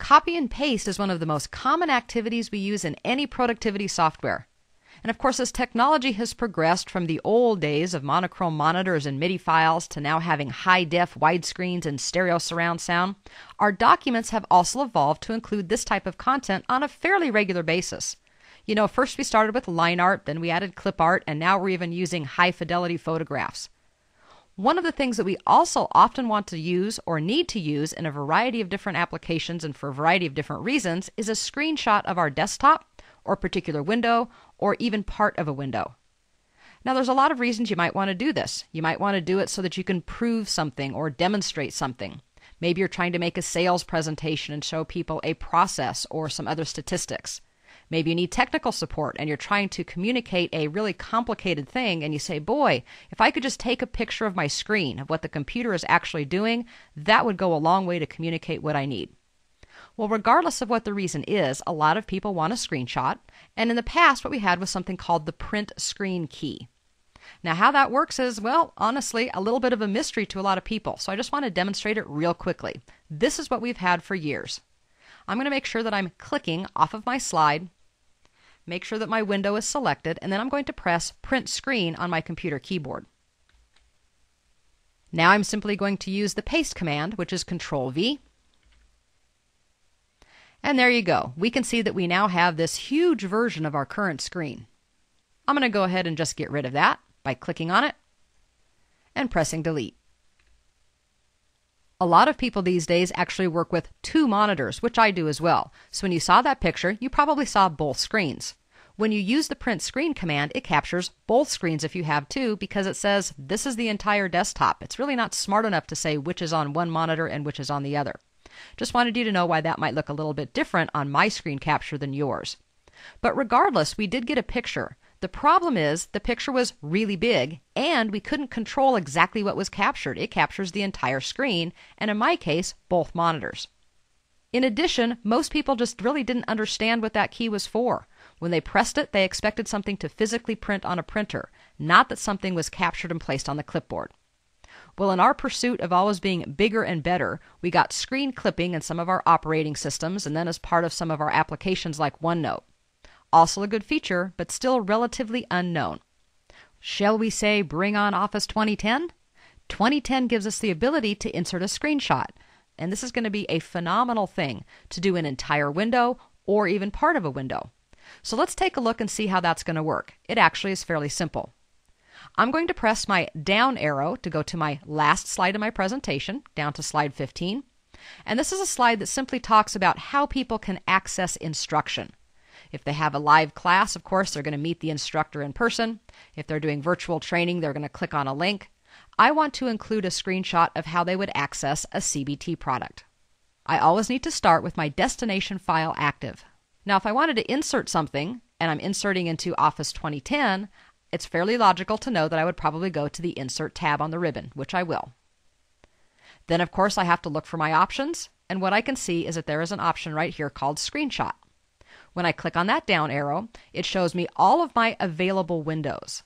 Copy and paste is one of the most common activities we use in any productivity software. And of course, as technology has progressed from the old days of monochrome monitors and MIDI files to now having high-def widescreens and stereo surround sound, our documents have also evolved to include this type of content on a fairly regular basis. You know, first we started with line art, then we added clip art, and now we're even using high-fidelity photographs. One of the things that we also often want to use or need to use in a variety of different applications and for a variety of different reasons is a screenshot of our desktop or particular window or even part of a window. Now there's a lot of reasons you might want to do this. You might want to do it so that you can prove something or demonstrate something. Maybe you're trying to make a sales presentation and show people a process or some other statistics. Maybe you need technical support and you're trying to communicate a really complicated thing and you say, boy, if I could just take a picture of my screen of what the computer is actually doing, that would go a long way to communicate what I need. Well, regardless of what the reason is, a lot of people want a screenshot, and in the past what we had was something called the print screen key. Now how that works is, well, honestly, a little bit of a mystery to a lot of people, so I just want to demonstrate it real quickly. This is what we've had for years. I'm going to make sure that I'm clicking off of my slide, make sure that my window is selected, and then I'm going to press Print Screen on my computer keyboard. Now I'm simply going to use the paste command, which is Control-V. And there you go. We can see that we now have this huge version of our current screen. I'm going to go ahead and just get rid of that by clicking on it and pressing Delete. A lot of people these days actually work with two monitors, which I do as well. So when you saw that picture, you probably saw both screens. When you use the print screen command, it captures both screens if you have two because it says this is the entire desktop. It's really not smart enough to say which is on one monitor and which is on the other. Just wanted you to know why that might look a little bit different on my screen capture than yours. But regardless, we did get a picture. The problem is the picture was really big and we couldn't control exactly what was captured. It captures the entire screen, and in my case, both monitors. In addition, most people just really didn't understand what that key was for. When they pressed it, they expected something to physically print on a printer, not that something was captured and placed on the clipboard. Well, in our pursuit of always being bigger and better, we got screen clipping in some of our operating systems and then as part of some of our applications like OneNote. Also a good feature, but still relatively unknown. Shall we say bring on Office 2010? 2010 gives us the ability to insert a screenshot, and this is going to be a phenomenal thing to do an entire window or even part of a window. So let's take a look and see how that's going to work. It actually is fairly simple. I'm going to press my down arrow to go to my last slide of my presentation, down to slide 15. And this is a slide that simply talks about how people can access instruction. If they have a live class, of course, they're going to meet the instructor in person. If they're doing virtual training, they're going to click on a link. I want to include a screenshot of how they would access a CBT product. I always need to start with my destination file active. Now, if I wanted to insert something, and I'm inserting into Office 2010, it's fairly logical to know that I would probably go to the Insert tab on the ribbon, which I will. Then, of course, I have to look for my options, and what I can see is that there is an option right here called Screenshot. When I click on that down arrow, it shows me all of my available windows.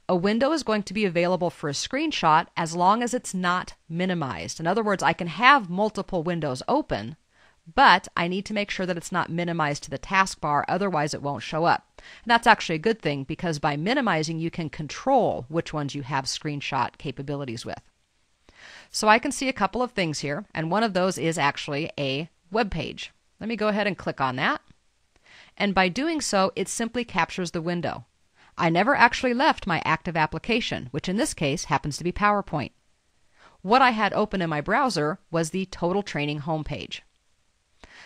A window is going to be available for a screenshot as long as it's not minimized. In other words, I can have multiple windows open, but I need to make sure that it's not minimized to the taskbar, otherwise it won't show up. And that's actually a good thing because by minimizing you can control which ones you have screenshot capabilities with. So I can see a couple of things here, and one of those is actually a web page. Let me go ahead and click on that. And by doing so, it simply captures the window. I never actually left my active application, which in this case happens to be PowerPoint. What I had open in my browser was the Total Training homepage.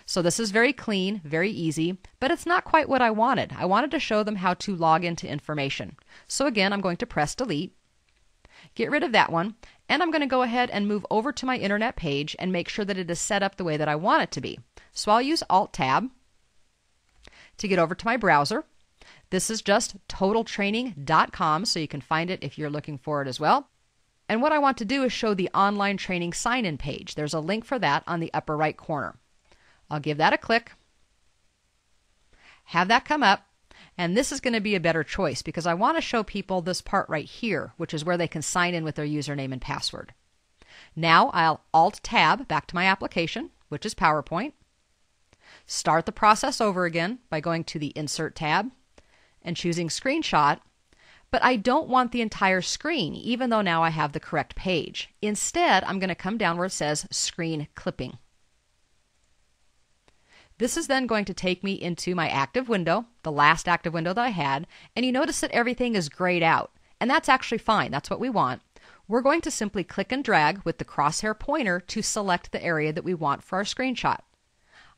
So this is very clean, very easy, but it's not quite what I wanted. I wanted to show them how to log into information. So again, I'm going to press Delete, get rid of that one, and I'm going to go ahead and move over to my internet page and make sure that it is set up the way that I want it to be. So I'll use Alt-Tab to get over to my browser. This is just totaltraining.com, so you can find it if you're looking for it as well. And what I want to do is show the online training sign-in page. There's a link for that on the upper right corner. I'll give that a click, have that come up, and this is going to be a better choice because I want to show people this part right here, which is where they can sign in with their username and password. Now I'll Alt-Tab back to my application, which is PowerPoint. start the process over again by going to the Insert tab and choosing Screenshot. But I don't want the entire screen, even though now I have the correct page. Instead, I'm going to come down where it says Screen Clipping. This is then going to take me into my active window, the last active window that I had, and you notice that everything is grayed out. And that's actually fine. That's what we want. We're going to simply click and drag with the crosshair pointer to select the area that we want for our screenshot.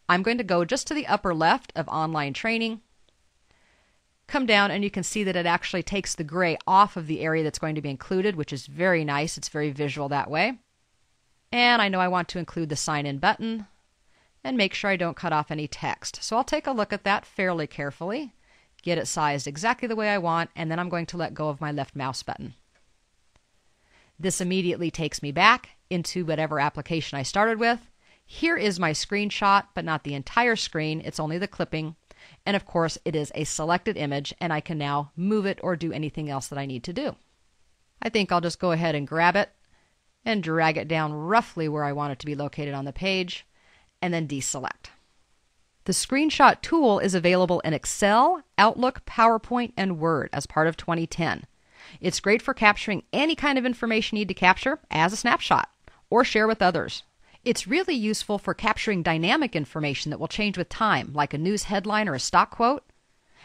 I'm going to go just to the upper left of Online Training, come down, and you can see that it actually takes the gray off of the area that's going to be included, which is very nice. It's very visual that way. And I know I want to include the sign in button and make sure I don't cut off any text. So I'll take a look at that fairly carefully, get it sized exactly the way I want, and then I'm going to let go of my left mouse button. This immediately takes me back into whatever application I started with. Here is my screenshot, but not the entire screen. It's only the clipping. And of course, it is a selected image, and I can now move it or do anything else that I need to do. I think I'll just go ahead and grab it and drag it down roughly where I want it to be located on the page, and then deselect. The screenshot tool is available in Excel, Outlook, PowerPoint, and Word as part of 2010. It's great for capturing any kind of information you need to capture as a snapshot or share with others. It's really useful for capturing dynamic information that will change with time, like a news headline or a stock quote.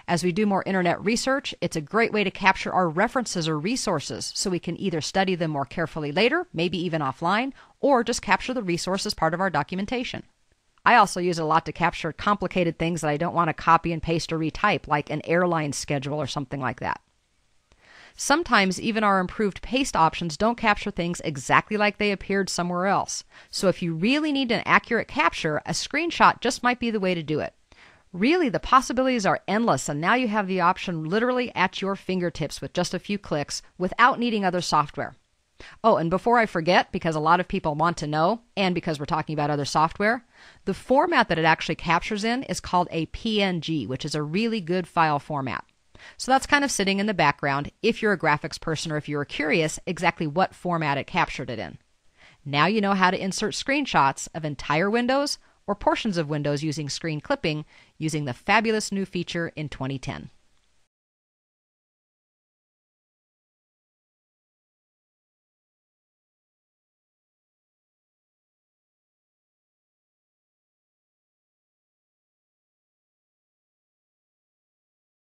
As we do more internet research, it's a great way to capture our references or resources so we can either study them more carefully later, maybe even offline, or just capture the resource as part of our documentation. I also use it a lot to capture complicated things that I don't want to copy and paste or retype, like an airline schedule or something like that. Sometimes even our improved paste options don't capture things exactly like they appeared somewhere else. So if you really need an accurate capture, a screenshot just might be the way to do it. Really, the possibilities are endless, and now you have the option literally at your fingertips with just a few clicks without needing other software. Oh, and before I forget, because a lot of people want to know, and because we're talking about other software, the format that it actually captures in is called a PNG, which is a really good file format. So that's kind of sitting in the background if you're a graphics person or if you're curious exactly what format it captured it in. Now you know how to insert screenshots of entire windows or portions of windows using screen clipping using the fabulous new feature in 2010.